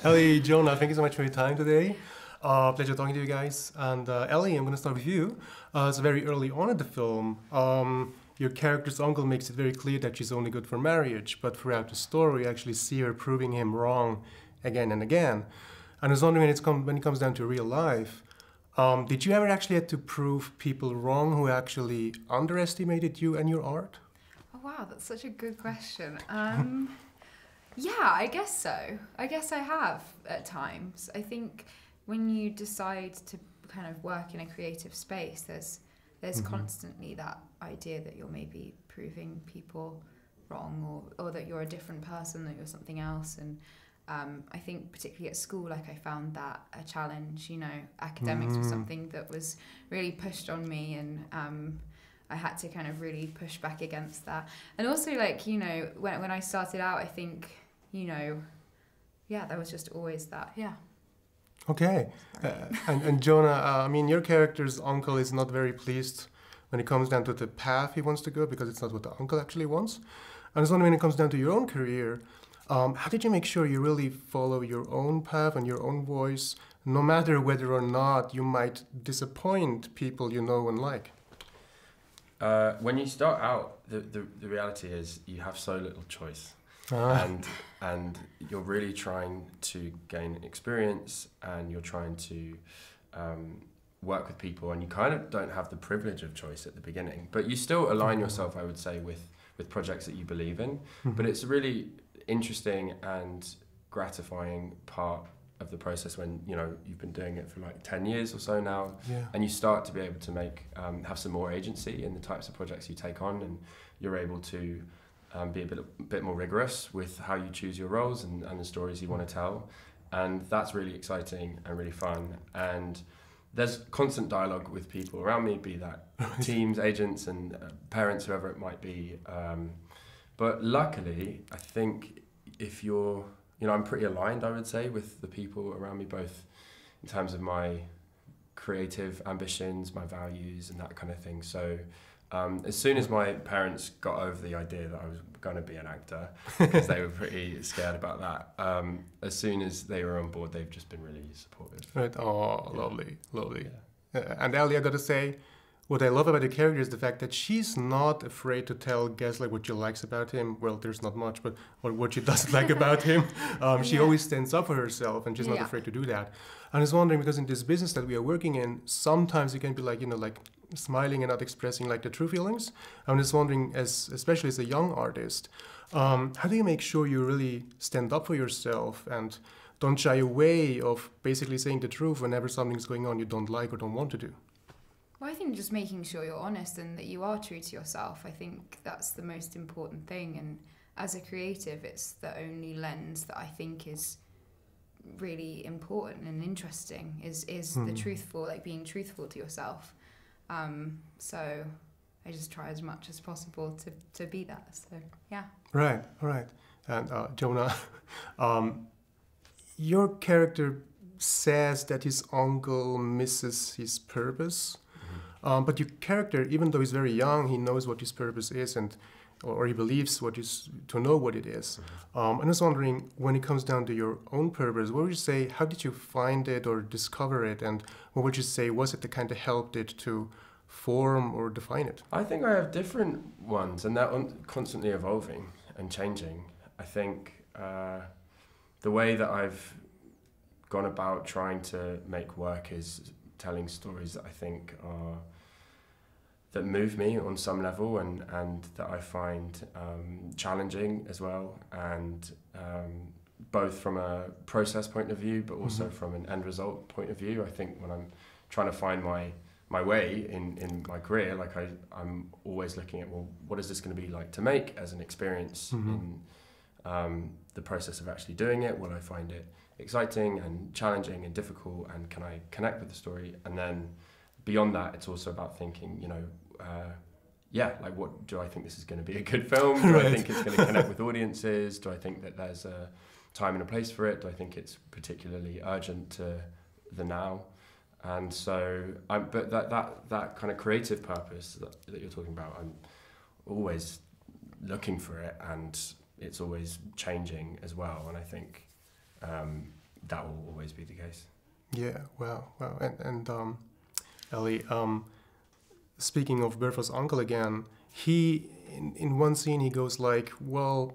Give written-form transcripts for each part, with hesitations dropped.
Ellie, Jonah, thank you so much for your time today. Pleasure talking to you guys. And Ellie, I'm going to start with you. It's very early on in the film. Your character's uncle makes it very clear that she's only good for marriage, but throughout the story, you actually see her proving him wrong again and again. And I was wondering when it comes down to real life, did you ever actually have to prove people wrong who actually underestimated you and your art? Oh wow, that's such a good question. Yeah, I guess so. I guess I have at times. I think when you decide to kind of work in a creative space, there's constantly that idea that you're maybe proving people wrong or that you're a different person, that you're something else. And I think particularly at school, like I found that a challenge. You know, academics was something that was really pushed on me, and I had to kind of really push back against that. And also, like, you know, when I started out, I think, you know, yeah, there was just always that, yeah. Okay. And Jonah, I mean, your character's uncle is not very pleased when it comes down to the path he wants to go, because it's not what the uncle actually wants. And I was wondering, when it comes down to your own career, how did you make sure you really follow your own path and your own voice, no matter whether or not you might disappoint people you know and like? When you start out, the reality is you have so little choice. And you're really trying to gain experience, and you're trying to work with people, and you kind of don't have the privilege of choice at the beginning, but you still align yourself, I would say, with projects that you believe in. But it's a really interesting and gratifying part of the process when, you know, you've been doing it for like 10 years or so now, and you start to be able to have some more agency in the types of projects you take on, and you're able to be a bit more rigorous with how you choose your roles and the stories you want to tell. And that's really exciting and really fun. And there's constant dialogue with people around me, be that teams, agents, and parents, whoever it might be. But luckily, I think if you're, you know, I'm pretty aligned, I would say, with the people around me, both in terms of my creative ambitions, my values, and that kind of thing. So as soon as my parents got over the idea that I was going to be an actor, because they were pretty scared about that, as soon as they were on board, they've just been really supportive. Right. Oh, yeah. Lovely. Yeah. And Ellie, I got to say, what I love about the character is the fact that she's not afraid to tell Gessler what she likes about him. Well, there's not much, but what she doesn't like about him. She always stands up for herself, and she's not afraid to do that. And I was wondering, because in this business that we are working in, sometimes you can be like, you know, like smiling and not expressing like the true feelings. I'm just wondering, especially as a young artist, how do you make sure you really stand up for yourself and don't shy away of basically saying the truth whenever something's going on you don't like or don't want to do? Well, I think just making sure you're honest and that you are true to yourself. I think that's the most important thing. And as a creative, it's the only lens that I think is really important and interesting, is the truthful, like being truthful to yourself. So I just try as much as possible to be that. So, yeah. Right. And Jonah, your character says that his uncle misses his purpose. But your character, even though he's very young, he knows what his purpose is, or he believes to know what it is. I was wondering, when it comes down to your own purpose, what would you say, how did you find it or discover it, and what would you say was it that kind of helped it to form or define it? I think I have different ones, and they're constantly evolving and changing. I think the way that I've gone about trying to make work is telling stories that I think that move me on some level, and that I find challenging as well, and both from a process point of view, but also from an end result point of view. I think when I'm trying to find my way in my career, like I'm always looking at, well, what is this going to be like to make as an experience in the process of actually doing it? Will I find it exciting and challenging and difficult, and can I connect with the story? And then beyond that, it's also about thinking, you know, like, what do I think this is going to be a good film? Do I think it's going to connect with audiences? Do I think that there's a time and a place for it? Do I think it's particularly urgent to the now? And so, but that kind of creative purpose that you're talking about, I'm always looking for it, and it's always changing as well. And I think, that will always be the case. Yeah, wow. And Ellie, speaking of Bertha's uncle again, he, in one scene, he goes like, well,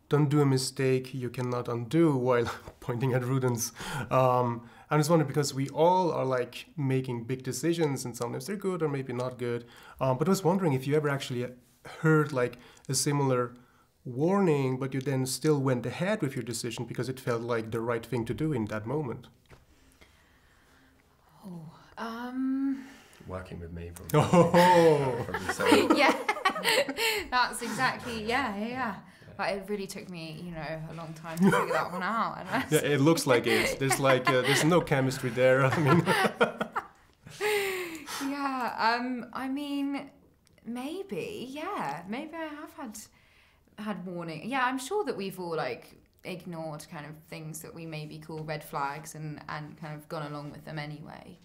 don't do a mistake you cannot undo, while pointing at Rudens. I'm just wondering, because we all are like making big decisions, and sometimes they're good or maybe not good. But I was wondering if you ever actually heard like a similar warning, but you then still went ahead with your decision because it felt like the right thing to do in that moment. Working with me, probably. Oh, Yeah, that's exactly, yeah. But it really took me, a long time to figure that one out. And yeah, it looks like it. There's like there's no chemistry there. I mean, yeah. I mean, maybe I have had warning. Yeah, I'm sure that we've all like ignored kind of things that we maybe call red flags and kind of gone along with them anyway.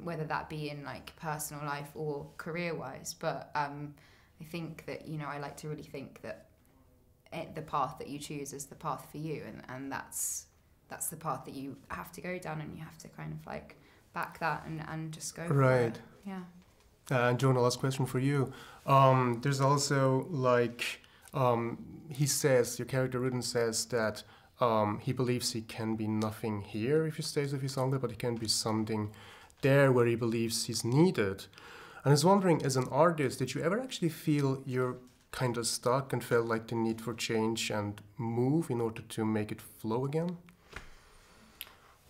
Whether that be in like personal life or career-wise. But I think that I like to really think that the path that you choose is the path for you, and that's the path that you have to go down, and you have to kind of like back that and just go for it. Yeah. And Jonah, last question for you. There's also like he says, your character Rudin says that he believes he can be nothing here if he stays with his uncle, but he can be something there where he believes he's needed. And I was wondering, as an artist, did you ever actually feel you're kind of stuck and felt like the need for change and move in order to make it flow again?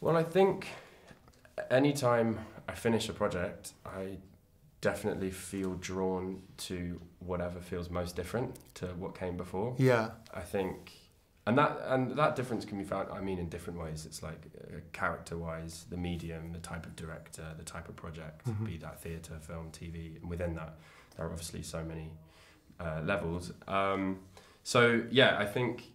Well, I think anytime I finish a project, I definitely feel drawn to whatever feels most different to what came before. Yeah. I think, and that difference can be found, I mean, in different ways. It's like character-wise, the medium, the type of director, the type of project, be that theatre, film, TV, and within that, there are obviously so many levels. So yeah, I think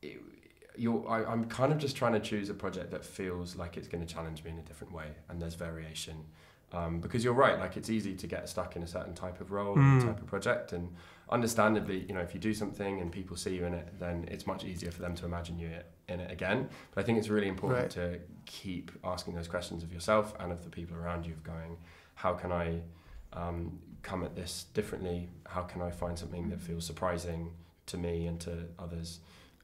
I'm kind of just trying to choose a project that feels like it's going to challenge me in a different way, and there's variation. Because you're right, like it's easy to get stuck in a certain type of role, type of project, and understandably, if you do something and people see you in it, then it's much easier for them to imagine you in it again. But I think it's really important to keep asking those questions of yourself and of the people around you, of going, how can I come at this differently? How can I find something that feels surprising to me and to others,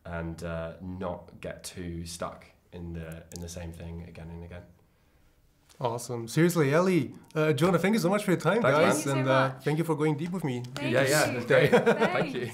and not get too stuck in the same thing again and again? Awesome. Seriously, Ellie, Jonah, thank you so much for your time, Thanks, guys. man. And Thank you so much. Thank you for going deep with me. Thank Yeah, you. it's great. Thanks. Thank you.